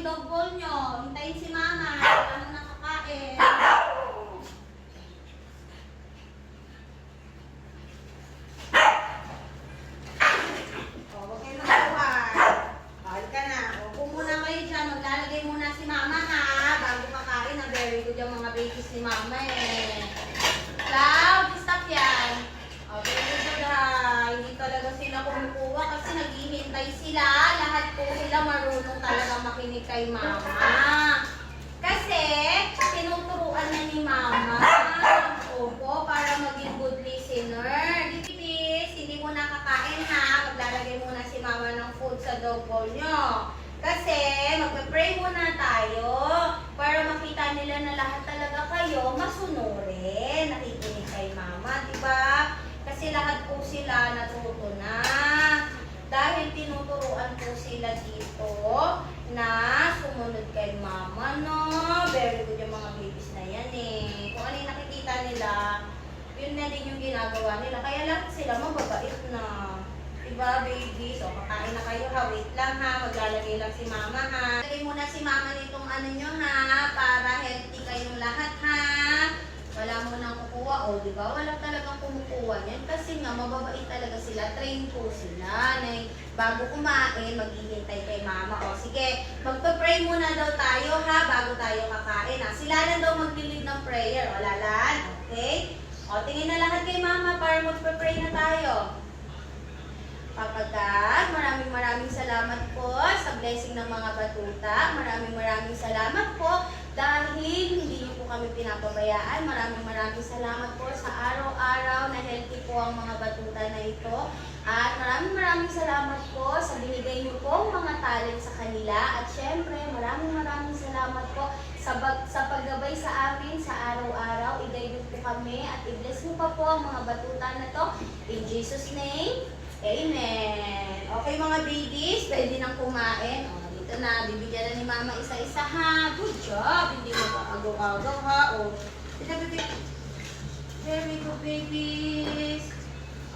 yung dog bowl nyo. Hintayin si mama. Wala nang nakakain. O, huwag kayo nakakuhan. Bawal ka na. Upo muna kayo dyan. Maglalagay muna si mama ha. Bago kakain na very good yung mga babies ni mama eh. Cloud, stop yan. O, very good ha. Hindi talaga sila kumukuha kasi naghihintay sila. Lahat po sila marunong talaga makinig kay mama. Kasi, tinuturuan na ni mama. Opo, para maging good listener. Dipis, hindi mo nakakain ha. Maglalagay muna si mama ng food sa dog bowl nyo. Kasi, magpe-pray muna tayo para makita nila na lahat talaga kayo masunurin. Nakikinig kay mama, diba? Kasi lahat po sila natuto na. Dahil tinuturuan po sila dito na sumunod kay mama, no? Very good yung mga babies na yan eh. Kung ano yung nakikita nila, yun na din yung ginagawa nila. Kaya lang sila mababait na. Diba, babies? O, kakain na kayo ha. Wait lang ha. Maglalagay lang si mama ha. Lagay muna si mama nitong ano nyo ha. Para healthy kayong lahat ha. Wala mo nang kukuha. O, diba? Wala talagang kumukuha yan. Kasi nga, mababait talaga sila. Train po sila. Bago kumain, maghihintay kay mama. O, sige. Magpa-pray muna daw tayo ha. Bago tayo kakain ha. Sila na daw mag-lead ng prayer. O, Lalan. Okay? O, tingin na lahat kay mama para magpa-pray na tayo. Papa God, maraming salamat po sa blessing ng mga batuta. Maraming salamat po dahil hindi niyo po kami pinapabayaan. Maraming salamat po sa araw-araw na healthy po ang mga batuta na ito. At maraming salamat po sa binigay niyo pong mga talent sa kanila. At syempre, maraming salamat po sa paggabay sa amin sa araw-araw. I-guide po kami at i-bless mo pa po ang mga batuta na to. In Jesus' name, Amen. Okay mga babies, pwede nang kumain. O, dito na, bibigyan na ni mama isa-isa ha. Good job. Hindi mo pa agaw-agaw ha. O, dito, baby. Very good babies.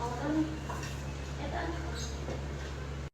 O, ano? Ito, ano?